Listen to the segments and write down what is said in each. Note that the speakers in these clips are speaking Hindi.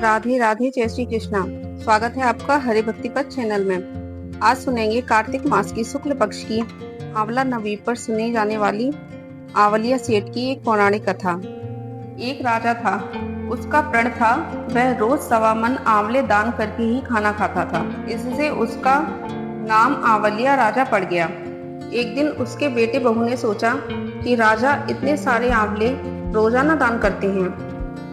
राधे राधे, जय श्री कृष्णा। स्वागत है आपका हरे भक्ति पथ चैनल में। आज सुनेंगे कार्तिक मास की शुक्ल पक्ष की आंवला नवी पर सुनी जाने वाली आंवलिया सेठ की एक पौराणिक कथा। एक राजा था, उसका प्रण था वह रोज 1.25 मन आंवले दान करके ही खाना खाता था। इससे उसका नाम आंवलिया राजा पड़ गया। एक दिन उसके बेटे बहू ने सोचा कि राजा इतने सारे आंवले रोजाना दान करते हैं,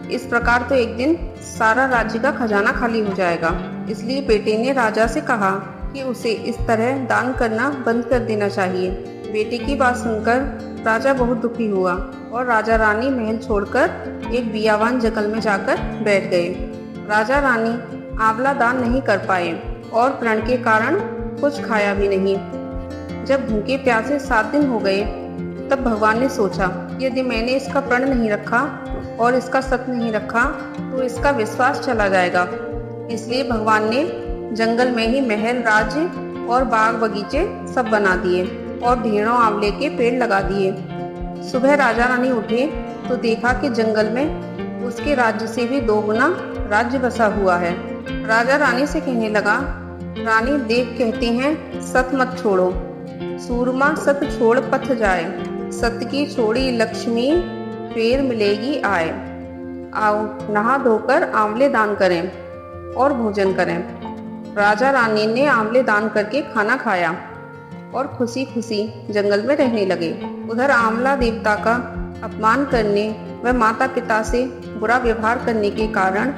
इस प्रकार तो एक दिन सारा राज्य का खजाना खाली हो जाएगा। इसलिए बेटे ने राजा से कहा कि उसे इस तरह दान करना बंद कर देना चाहिए। बेटे की बात सुनकर राजा बहुत दुखी हुआ और राजा रानी महल छोड़कर एक बियावान जंगल में जाकर बैठ गए। राजा रानी आंवला दान नहीं कर पाए और प्रण के कारण कुछ खाया भी नहीं। जब भूखे प्यासे 7 दिन हो गए तब भगवान ने सोचा, यदि मैंने इसका प्रण नहीं रखा और इसका सत नहीं रखा तो इसका विश्वास चला जाएगा। इसलिए भगवान ने जंगल में ही महल, राज्य और बाग बगीचे सब बना दिए और ढेरों आंवले के पेड़ लगा दिए। सुबह राजा रानी उठे तो देखा कि जंगल में उसके राज्य से भी 2 गुना राज्य बसा हुआ है। राजा रानी से कहने लगा, रानी देख कहते हैं सत मत छोड़ो, सूरमा सत छोड़ पथ जाए, सत की छोड़ी लक्ष्मी फिर मिलेगी आए। आओ नहा धोकर आंवले दान करें और भोजन करें। राजा रानी ने आंवले दान करके खाना खाया और खुशी खुशी जंगल में रहने लगे। उधर आंवला देवता का अपमान करने व माता पिता से बुरा व्यवहार करने के कारण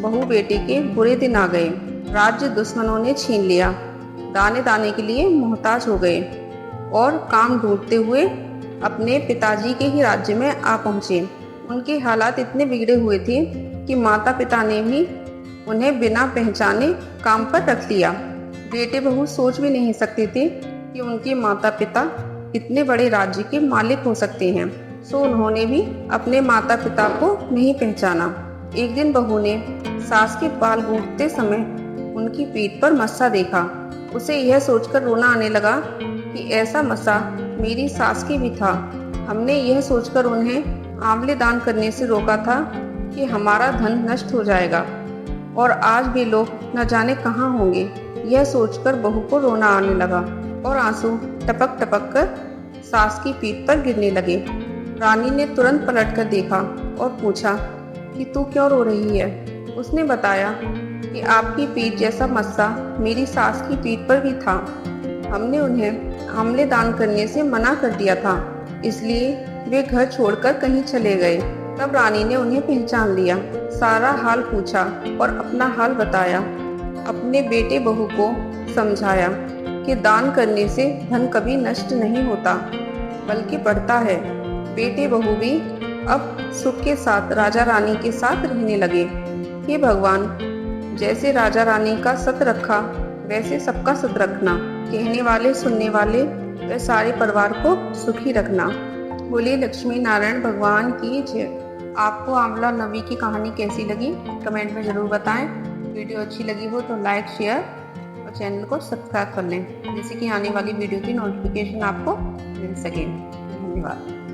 बहू बेटे के बुरे दिन आ गए। राज्य दुश्मनों ने छीन लिया, दाने दाने के लिए मोहताज हो गए और काम ढूंढते हुए अपने पिताजी के ही राज्य में आ पहुँचे। उनके हालात इतने बिगड़े हुए थे कि माता पिता ने भी उन्हें बिना पहचाने काम पर रख लिया। बेटे बहू सोच भी नहीं सकते थे कि उनके माता पिता इतने बड़े राज्य के मालिक हो सकते हैं, सो उन्होंने भी अपने माता पिता को नहीं पहचाना। एक दिन बहू ने सास के बाल गूंथते समय उनकी पीठ पर मस्सा देखा। उसे यह सोचकर रोना आने लगा कि ऐसा मस्सा मेरी सास की भी था। हमने यह सोचकर उन्हें आंवले दान करने से रोका था कि हमारा धन नष्ट हो जाएगा और आज भी लोग न जाने कहाँ होंगे। यह सोचकर बहू को रोना आने लगा और आंसू टपक टपक कर सास की पीठ पर गिरने लगे। रानी ने तुरंत पलटकर देखा और पूछा कि तू क्यों रो रही है। उसने बताया कि आपकी पीठ जैसा मस्सा मेरी सास की पीठ पर भी था। हमने उन्हें आंवले दान करने से मना कर दिया था, इसलिए वे घर छोड़कर कहीं चले गए। तब रानी ने उन्हें पहचान लिया, सारा हाल पूछा और अपना हाल बताया। अपने बेटे बहू को समझाया कि दान करने से धन कभी नष्ट नहीं होता बल्कि बढ़ता है। बेटे बहू भी अब सुख के साथ राजा रानी के साथ रहने लगे। हे भगवान, जैसे राजा रानी का सत रखा वैसे सबका सत रखना, कहने वाले सुनने वाले व सारे परिवार को सुखी रखना। बोलिए लक्ष्मी नारायण भगवान की जय। आपको आंवला नवी की कहानी कैसी लगी कमेंट में ज़रूर बताएं। वीडियो अच्छी लगी हो तो लाइक, शेयर और चैनल को सब्सक्राइब कर लें, जिससे कि आने वाली वीडियो की नोटिफिकेशन आपको मिल सके। धन्यवाद।